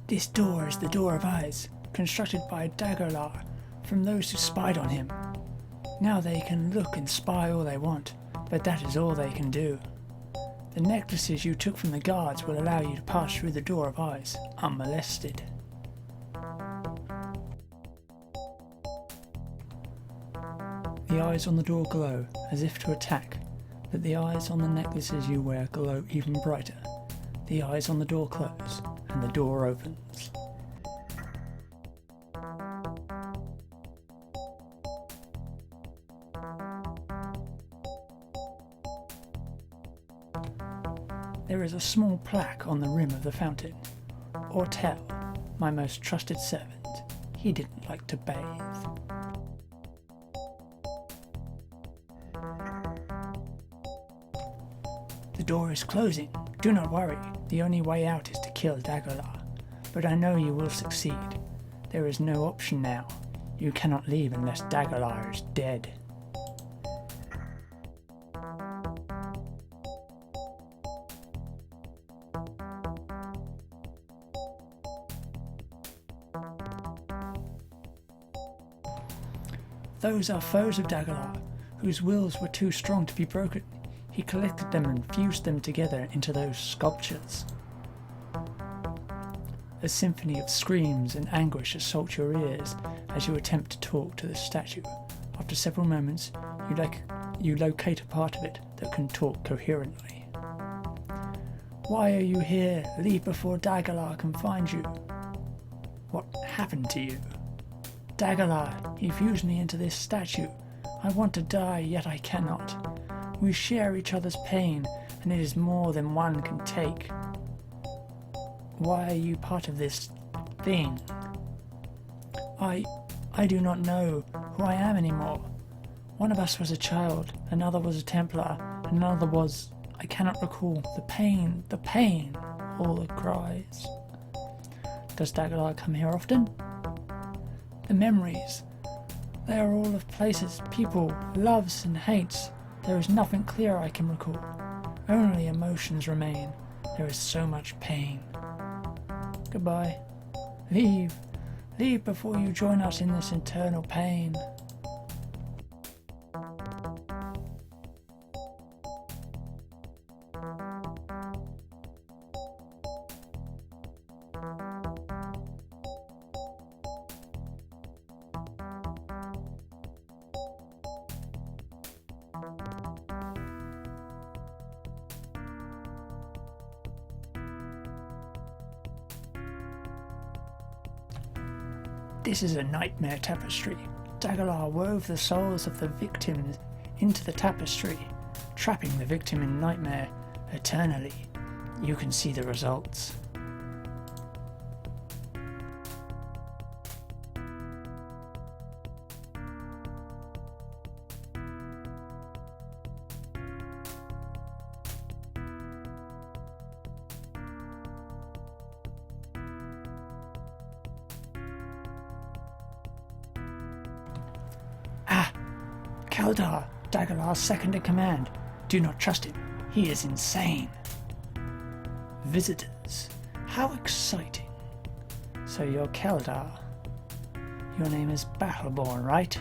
This door is the Door of Eyes, constructed by Daggerlar from those who spied on him. Now they can look and spy all they want, but that is all they can do. The necklaces you took from the guards will allow you to pass through the Door of Eyes unmolested. The eyes on the door glow as if to attack, but the eyes on the necklaces you wear glow even brighter. The eyes on the door close, and the door opens. There is a small plaque on the rim of the fountain. Ortel, my most trusted servant, he didn't like to bathe. The door is closing. Do not worry. The only way out is to kill Daggerlar. But I know you will succeed. There is no option now. You cannot leave unless Daggerlar is dead. Those are foes of Daggerlar, whose wills were too strong to be broken. He collected them and fused them together into those sculptures. A symphony of screams and anguish assault your ears as you attempt to talk to the statue. After several moments, you locate a part of it that can talk coherently. Why are you here? Leave before Daggerlar can find you. What happened to you? Daggerlar, he fused me into this statue. I want to die, yet I cannot. We share each other's pain, and it is more than one can take. Why are you part of this thing? I do not know who I am anymore. One of us was a child, another was a Templar, another was... I cannot recall. The pain, all the cries. Does Daggerlar come here often? The memories, they are all of places, people, loves and hates. There is nothing clear I can recall. Only emotions remain. There is so much pain. Goodbye. Leave. Leave before you join us in this eternal pain. This is a nightmare tapestry. Daggerlar wove the souls of the victims into the tapestry, trapping the victim in nightmare eternally. You can see the results. Kaldar, Daggerlar's second in command. Do not trust him. He is insane. Visitors. How exciting. So you're Kaldar. Your name is Battleborn, right?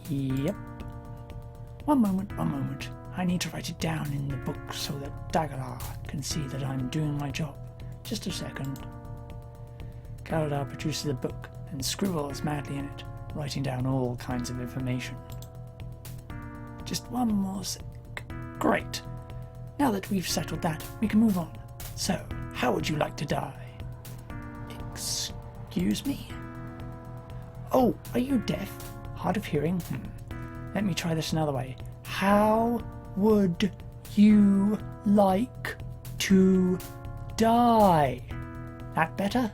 Yep. One moment. I need to write it down in the book so that Daggerlar can see that I'm doing my job. Just a second. Kaldar produces a book and scribbles madly in it, writing down all kinds of information. Just one more sec. Great. Now that we've settled that, we can move on. So, how would you like to die? Excuse me? Oh, are you deaf? Hard of hearing? Let me try this another way. How would you like to die? That better?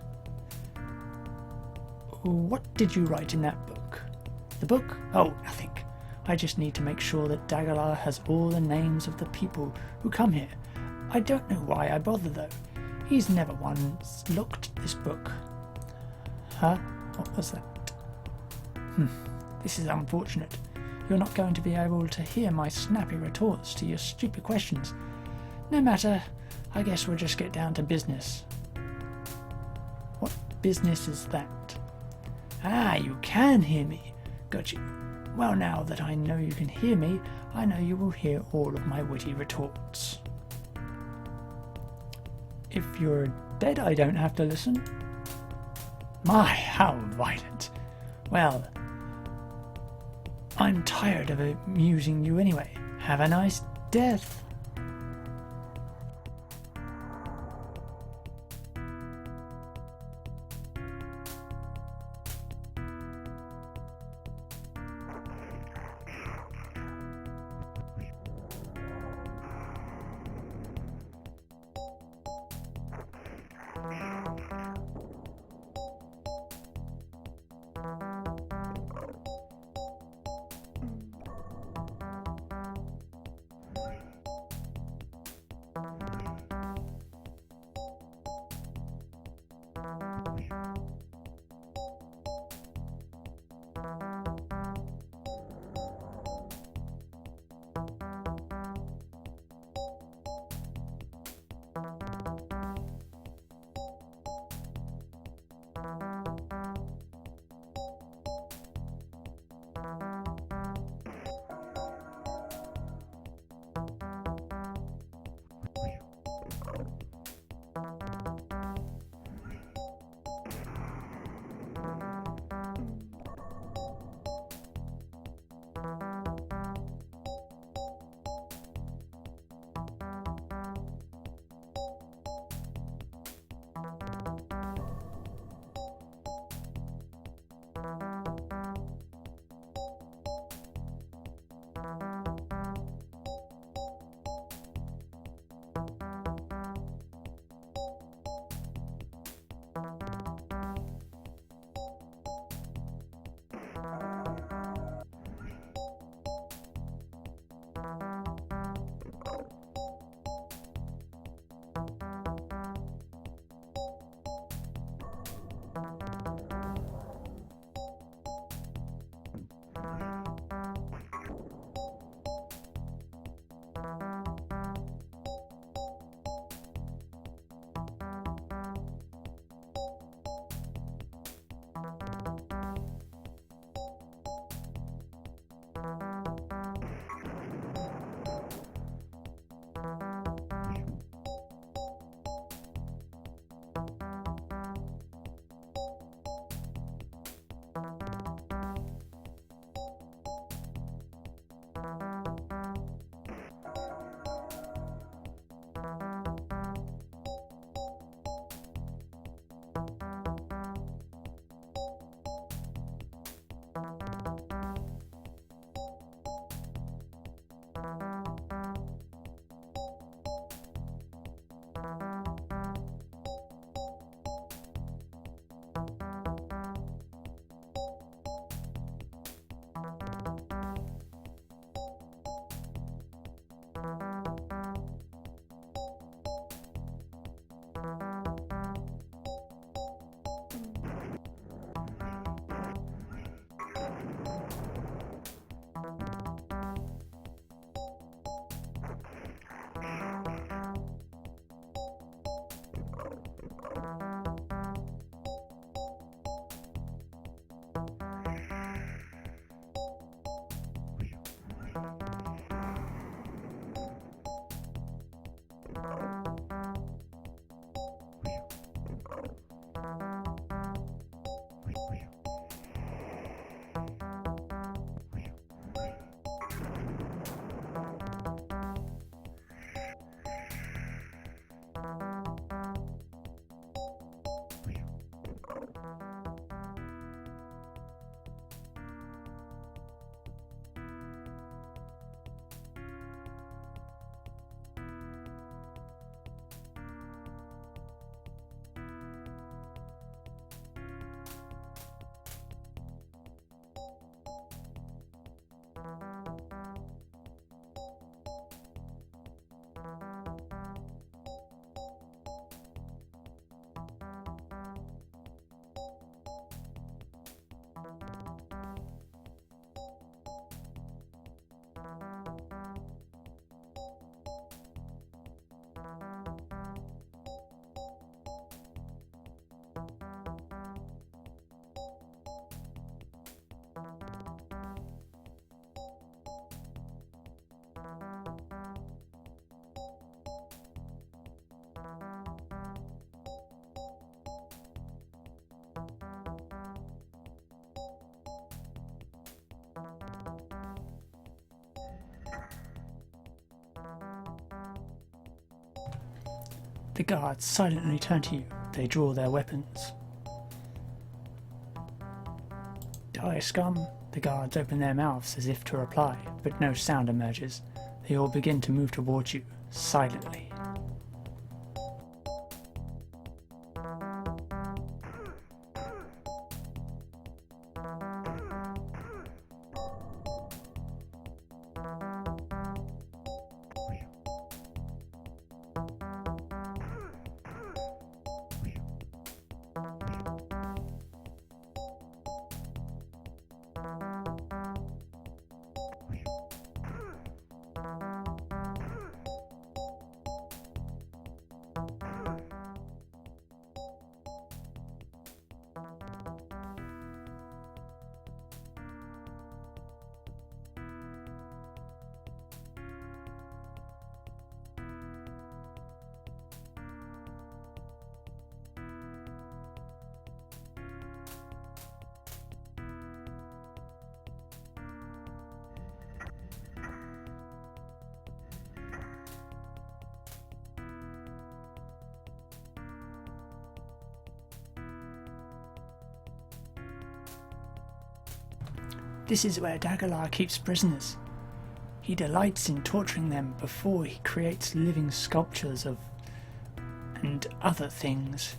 What did you write in that book? The book? Oh, nothing. I just need to make sure that Daggerlar has all the names of the people who come here. I don't know why I bother though. He's never once looked at this book. Huh? What was that? This is unfortunate. You're not going to be able to hear my snappy retorts to your stupid questions. No matter. I guess we'll just get down to business. What business is that? Ah, you can hear me. Got you. Well, now that I know you can hear me, I know you will hear all of my witty retorts. If you're dead, I don't have to listen. My, how violent. Well, I'm tired of amusing you anyway. Have a nice death. The guards silently turn to you. They draw their weapons. Die, scum! The guards open their mouths as if to reply, but no sound emerges. They all begin to move towards you, silently. This is where Dagalar keeps prisoners. He delights in torturing them before he creates living sculptures of and other things.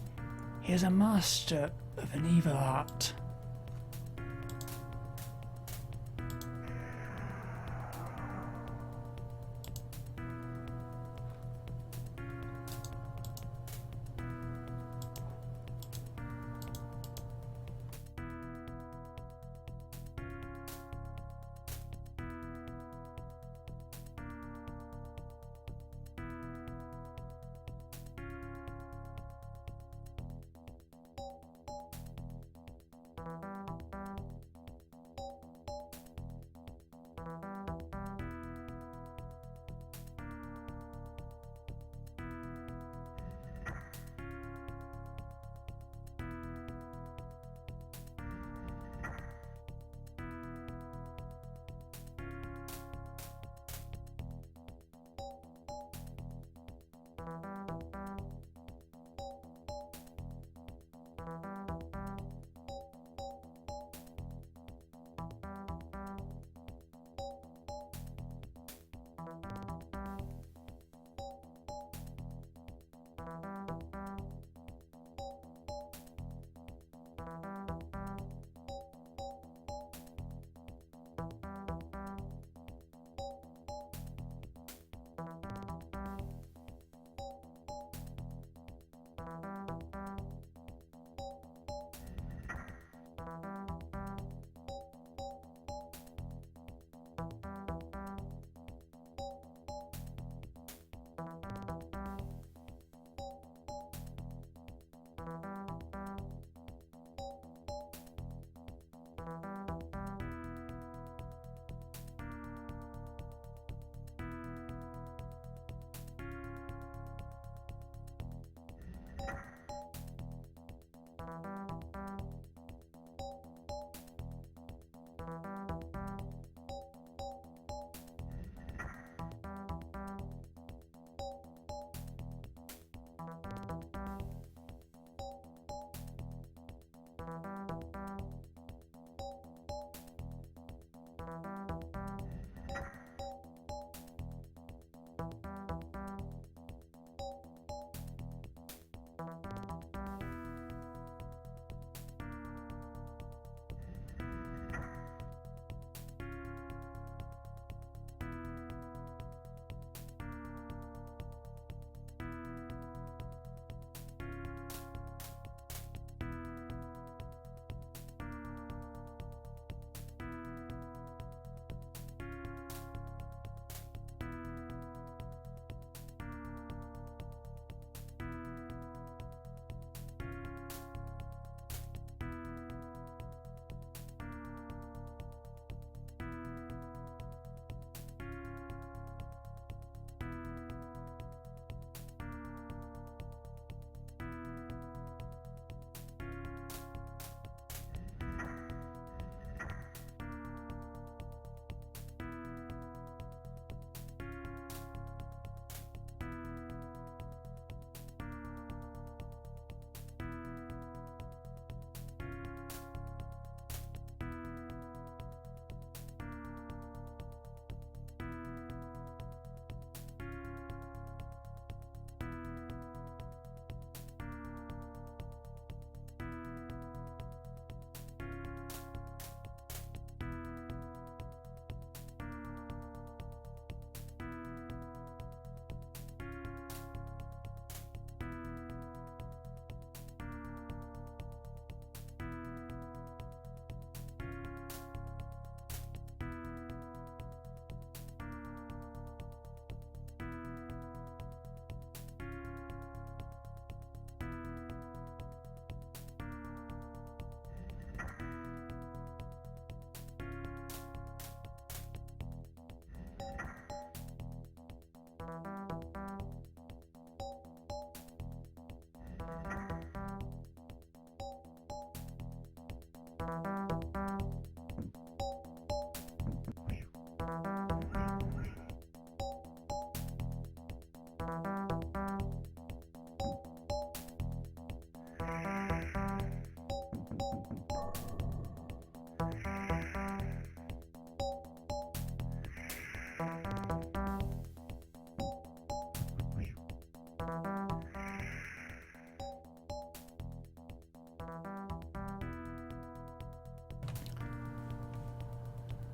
He is a master of an evil art.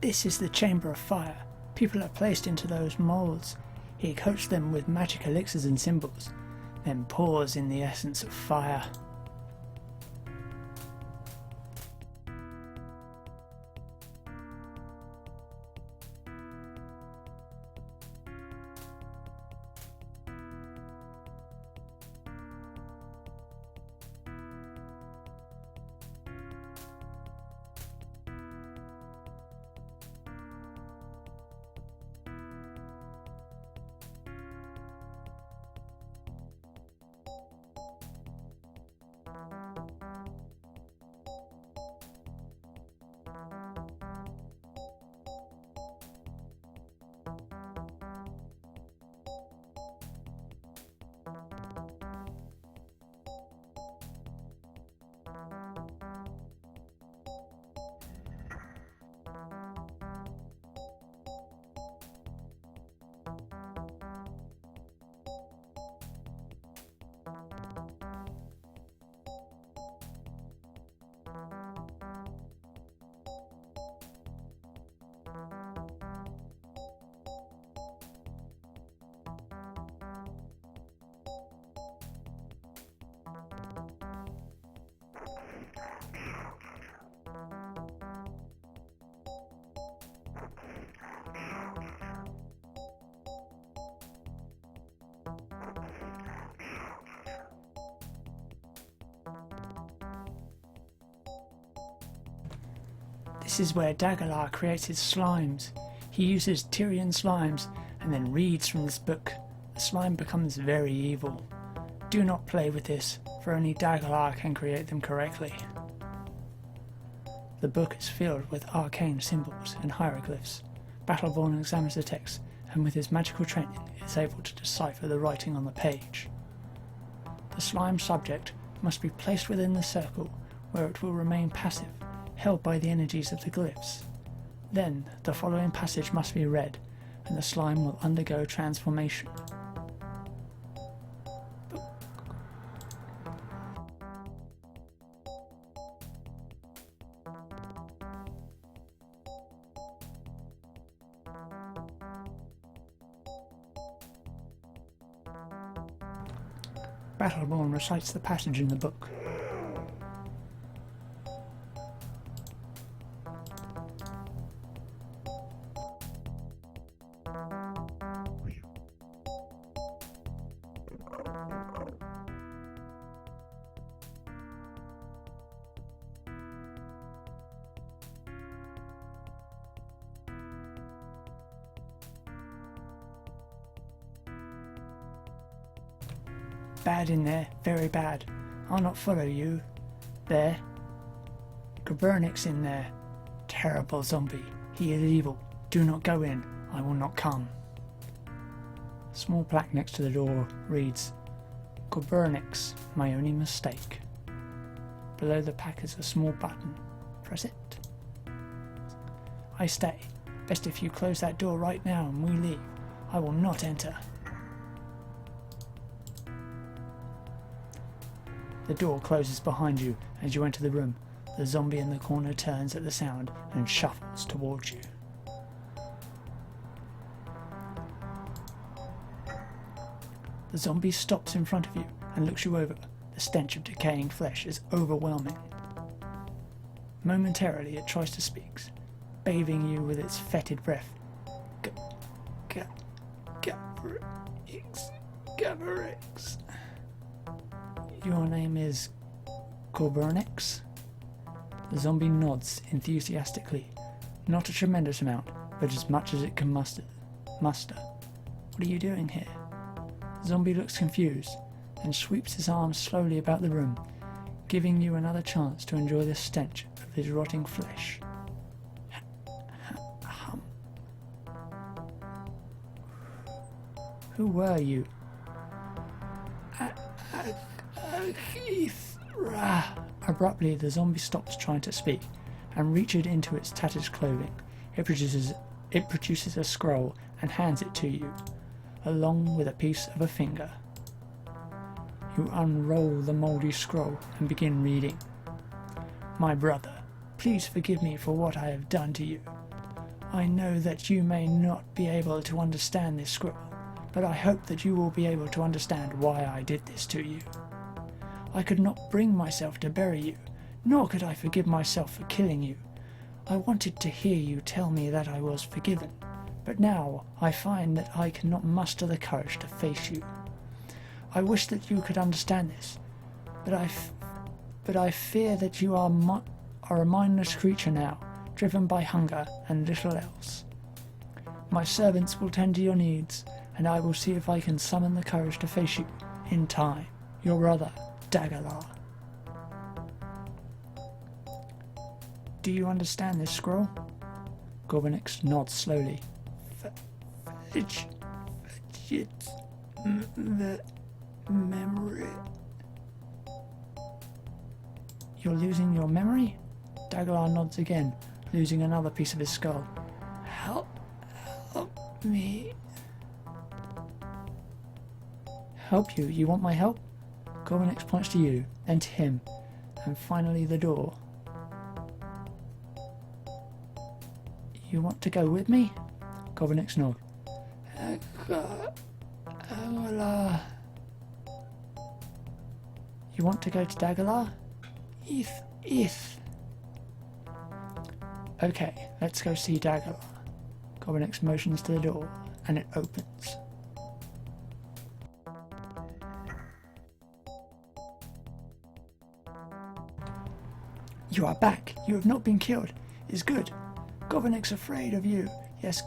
This is the Chamber of Fire. People are placed into those moulds. He coats them with magic elixirs and symbols, then pours in the essence of fire. This is where Dagalar creates his slimes. He uses Tyrian slimes and then reads from this book. The slime becomes very evil. Do not play with this, for only Dagalar can create them correctly. The book is filled with arcane symbols and hieroglyphs. Battleborn examines the text, and with his magical training is able to decipher the writing on the page. The slime subject must be placed within the circle, where it will remain passive, held by the energies of the glyphs. Then the following passage must be read, and the slime will undergo transformation. Battleborn recites the passage in the book. Bad in there, very bad. I'll not follow you. There. Gobernix in there. Terrible zombie. He is evil. Do not go in. I will not come. Small plaque next to the door reads, Gobernix, my only mistake. Below the plaque is a small button. Press it. I stay. Best if you close that door right now and we leave. I will not enter. The door closes behind you as you enter the room. The zombie in the corner turns at the sound and shuffles towards you. The zombie stops in front of you and looks you over. The stench of decaying flesh is overwhelming. Momentarily it tries to speak, bathing you with its fetid breath. Gavarix. Your name is Gobernix? The zombie nods enthusiastically. Not a tremendous amount, but as much as it can muster. What are you doing here? The zombie looks confused and sweeps his arms slowly about the room, giving you another chance to enjoy the stench of his rotting flesh. Who were you? Abruptly, the zombie stops trying to speak and reaches into its tattered clothing. It produces a scroll and hands it to you, along with a piece of a finger. You unroll the mouldy scroll and begin reading. My brother, please forgive me for what I have done to you. I know that you may not be able to understand this squirrel, but I hope that you will be able to understand why I did this to you. I could not bring myself to bury you, nor could I forgive myself for killing you. I wanted to hear you tell me that I was forgiven, but now I find that I cannot muster the courage to face you. I wish that you could understand this, but I fear that you are a mindless creature now, driven by hunger and little else. My servants will tend to your needs, and I will see if I can summon the courage to face you in time. Your brother, Dagalar. Do you understand this, squirrel? Gorbinix nods slowly. The memory. You're losing your memory? Dagalar nods again, losing another piece of his skull. Help me. Help you? You want my help? Gorbinix points to you, then to him, and finally the door. You want to go with me? Gorbinix nods. You want to go to Dagalar? If. Okay, let's go see Dagalar. Gorbinix motions to the door, and it opens. You are back. You have not been killed. It is good. Gorbinix afraid of you. Yes,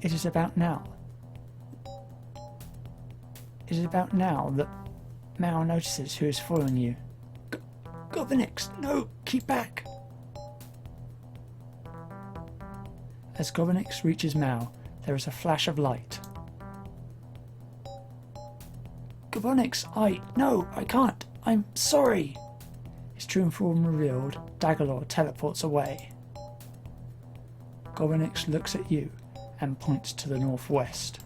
It is about now. It is about now that Mao notices who is following you. Gorbinix, no, keep back. As Gorbinix reaches Mao, there is a flash of light. Gorbinix, no, I can't. I'm sorry. His true form revealed, Dagalar teleports away. Gorbinix looks at you and points to the northwest.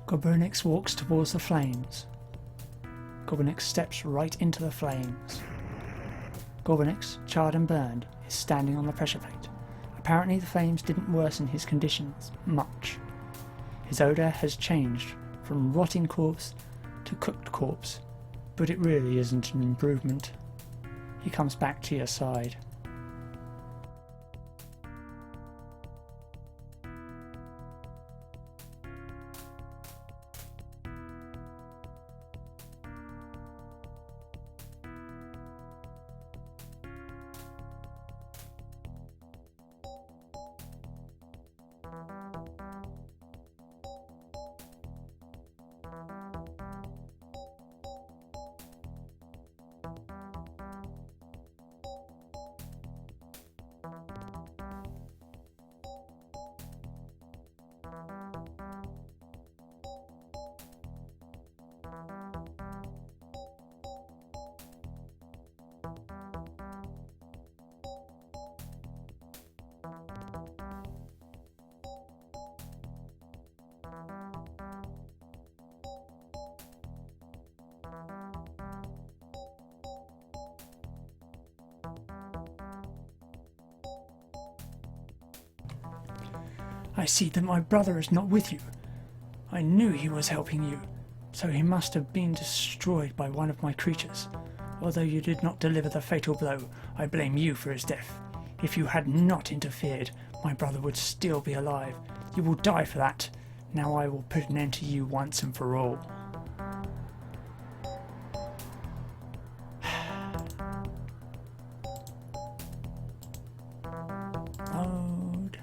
Gorbinix walks towards the flames. Gorbinix steps right into the flames. Gorbinix, charred and burned, is standing on the pressure plate. Apparently the flames didn't worsen his conditions much. His odour has changed from rotting corpse to cooked corpse, but it really isn't an improvement. He comes back to your side. I see that my brother is not with you. I knew he was helping you, so he must have been destroyed by one of my creatures. Although you did not deliver the fatal blow, I blame you for his death. If you had not interfered, my brother would still be alive. You will die for that. Now I will put an end to you once and for all. Load.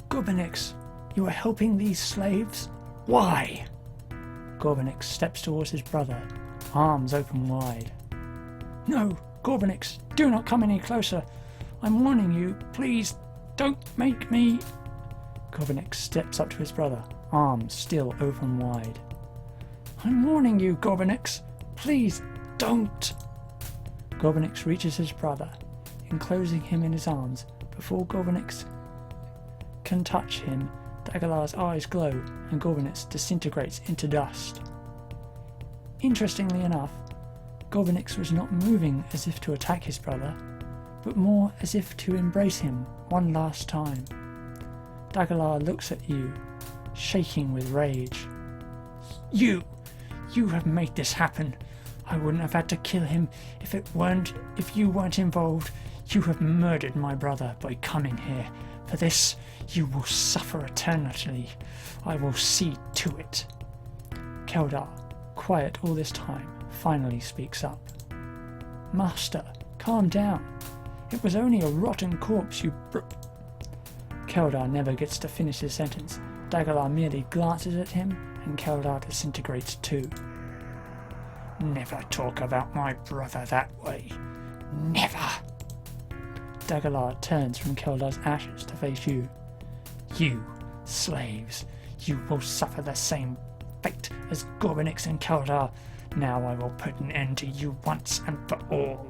Gorbanix, you are helping these slaves? Why? Gorbanix steps towards his brother, arms open wide. No, Gorbanix, do not come any closer. I'm warning you, please, don't make me... Gorbanix steps up to his brother, arms still open wide. I'm warning you, Gorbanix, please, don't... Gorbanix reaches his brother, enclosing him in his arms. Before Gorbanix can touch him, Daggerlar's eyes glow and Gorbanix disintegrates into dust. Interestingly enough, Gorbanix was not moving as if to attack his brother, but more as if to embrace him one last time. Daggerlar looks at you, shaking with rage. You have made this happen. I wouldn't have had to kill him if you weren't involved. You have murdered my brother by coming here. For this, you will suffer eternally. I will see to it. Keldar, quiet all this time, finally speaks up. Master, calm down. It was only a rotten corpse you Keldar never gets to finish his sentence. Daggerlar merely glances at him, and Keldar disintegrates too. Never talk about my brother that way. Never! Daggerlar turns from Keldar's ashes to face you. You, slaves, you will suffer the same fate as Gorbanix and Keldar. Now I will put an end to you once and for all.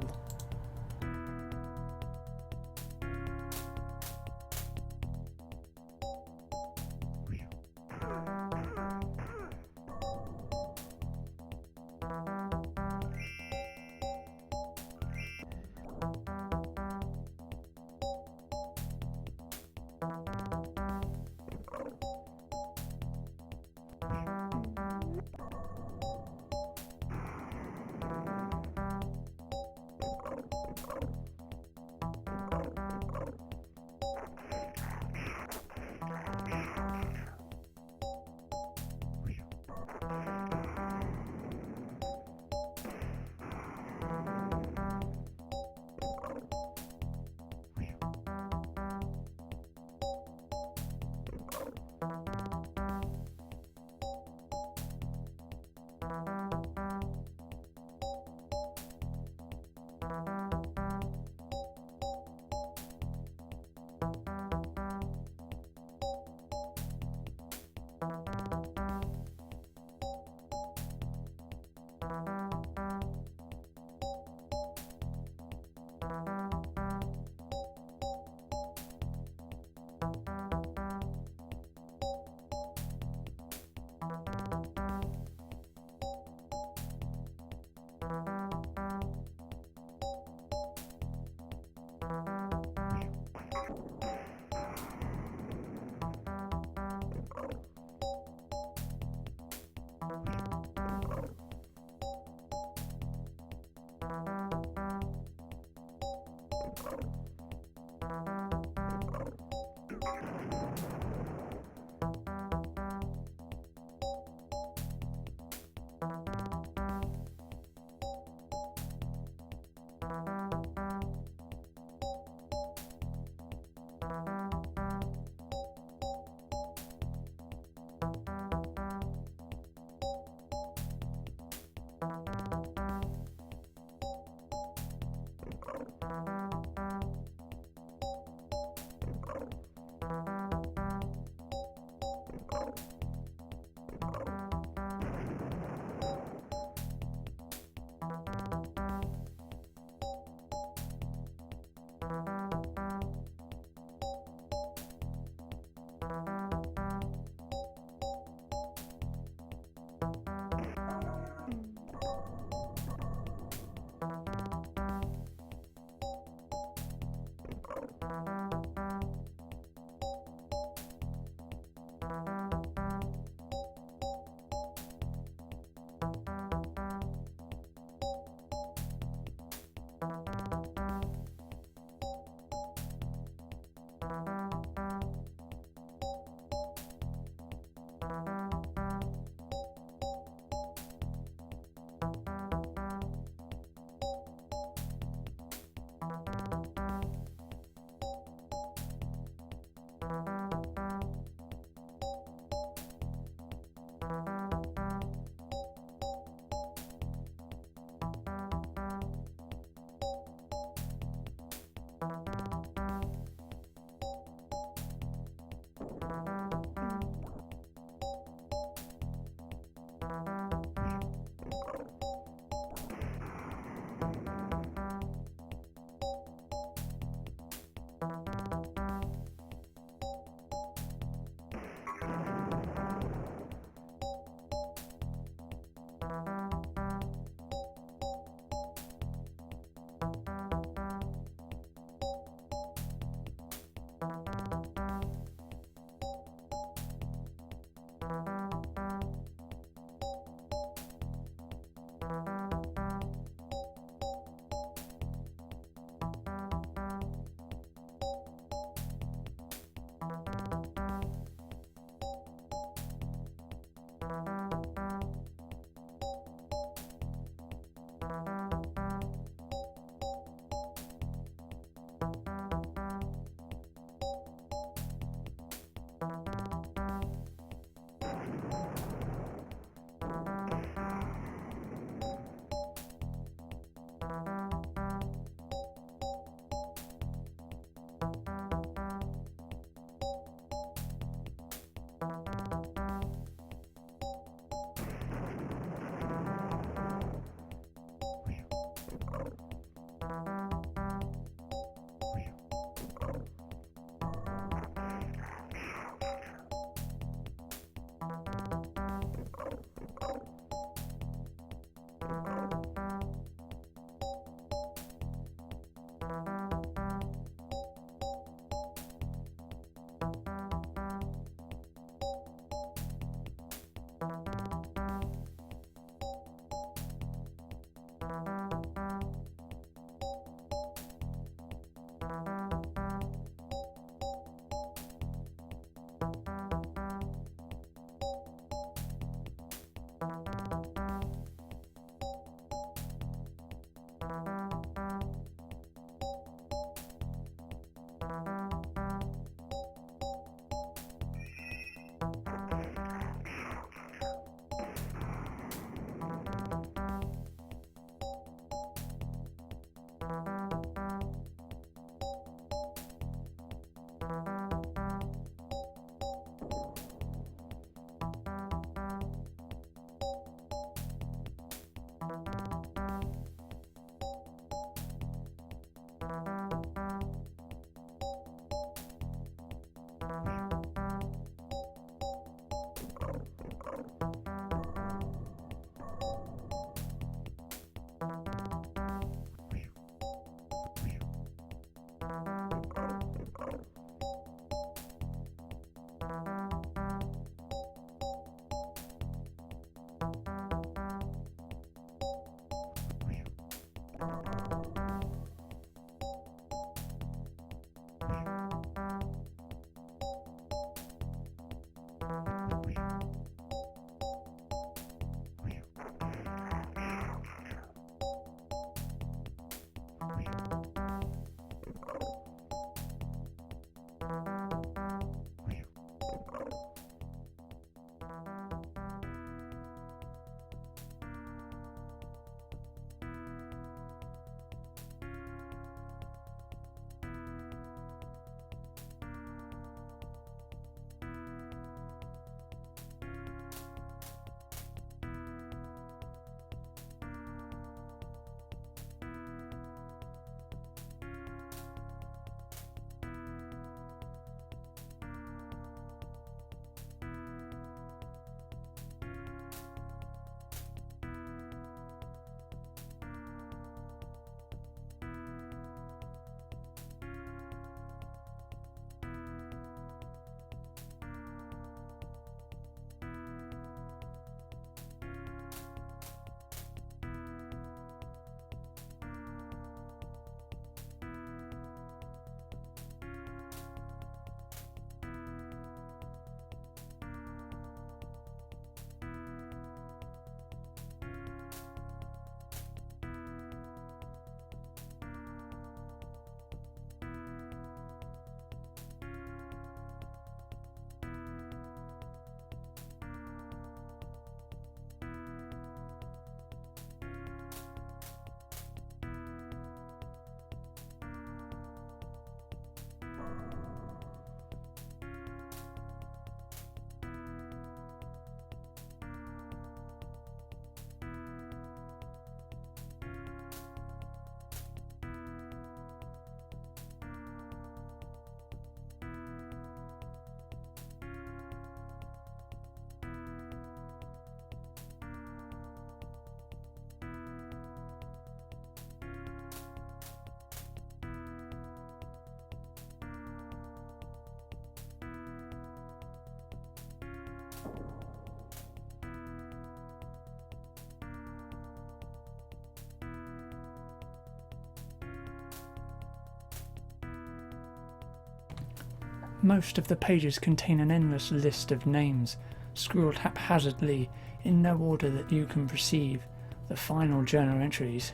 Most of the pages contain an endless list of names, scrawled haphazardly in no order that you can perceive. The final journal entries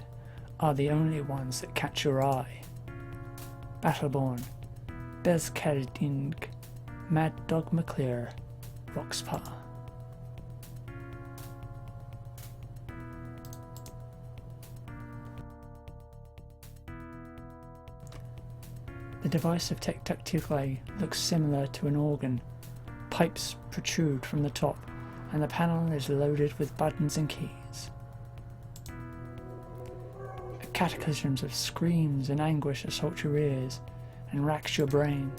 are the only ones that catch your eye. Battleborn, Bezkelding, Mad Dog McClear, Roxpa. The device of Tacticale looks similar to an organ. Pipes protrude from the top, and the panel is loaded with buttons and keys. Cataclysms of screams and anguish assault your ears and racks your brain.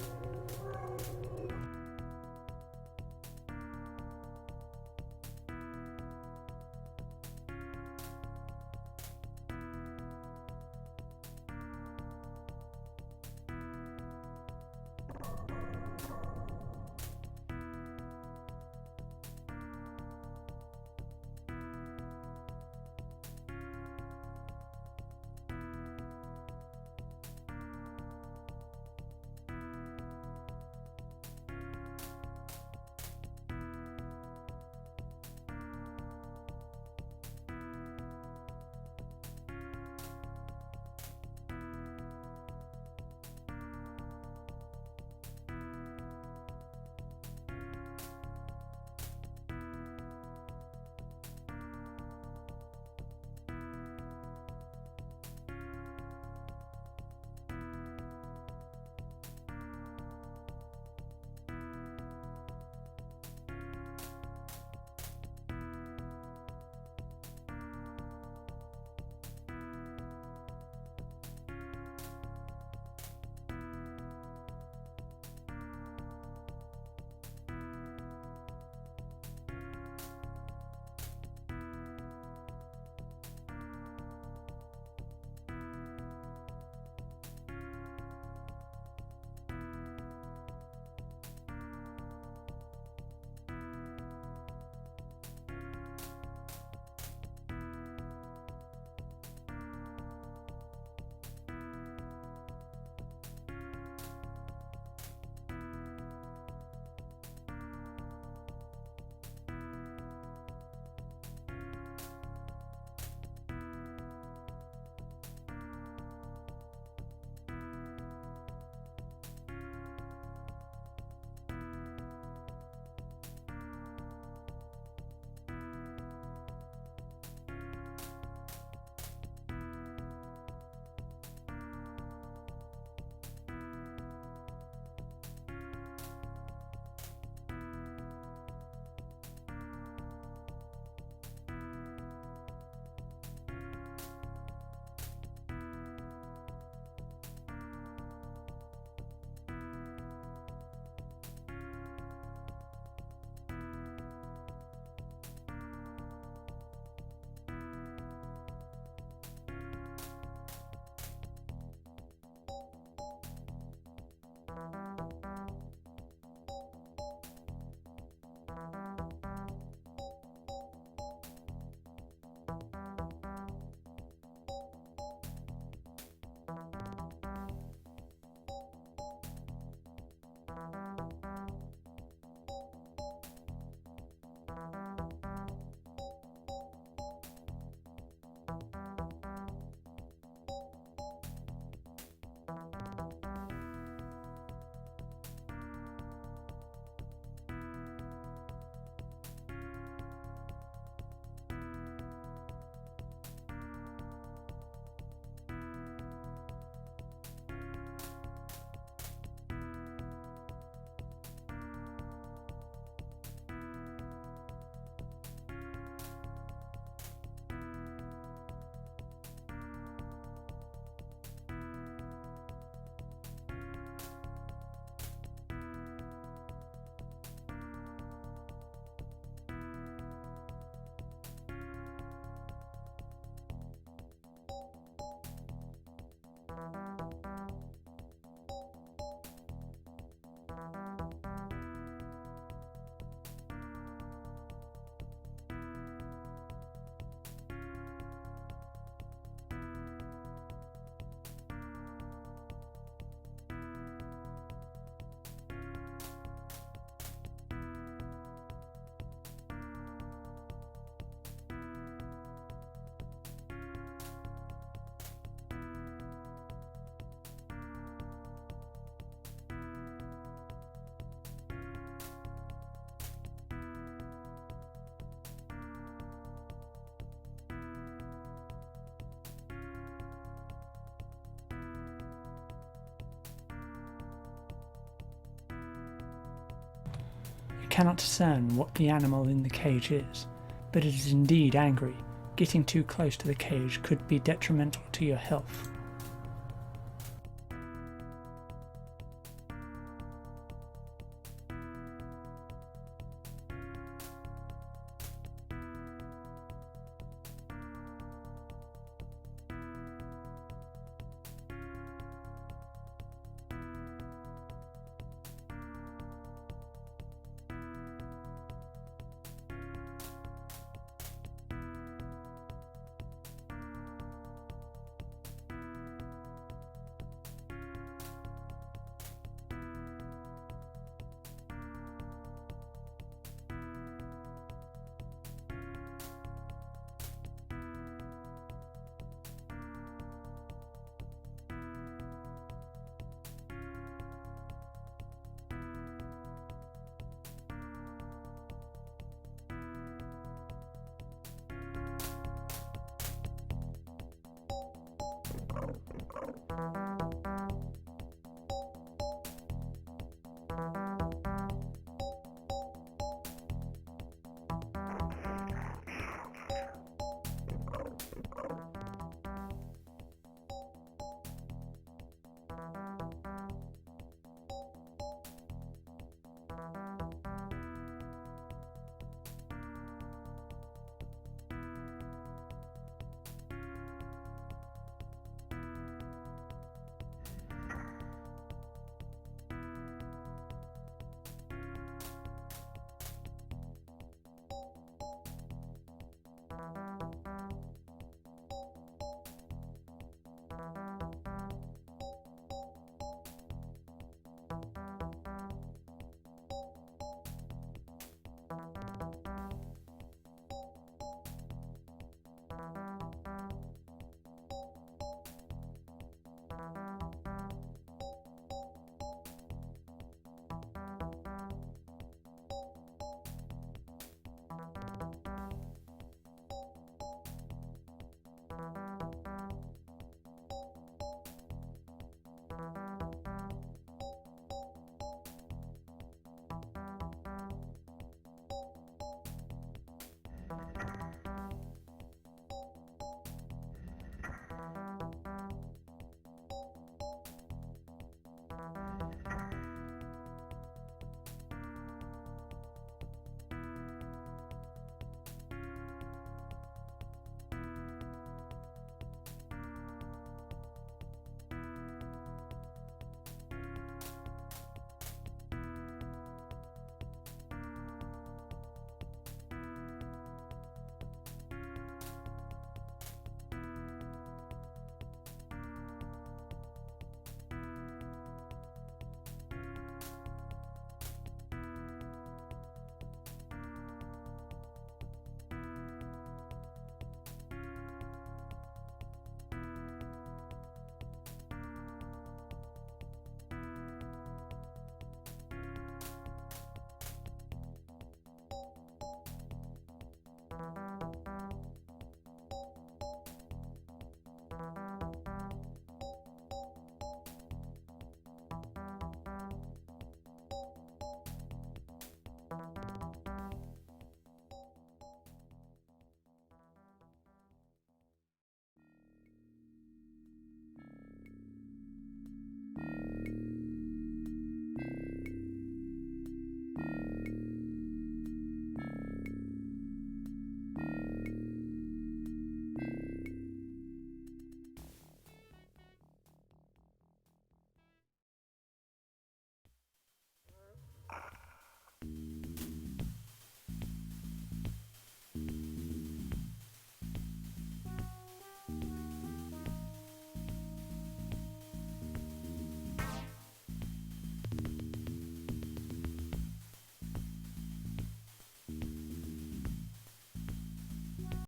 cannot discern what the animal in the cage is, but it is indeed angry. Getting too close to the cage could be detrimental to your health.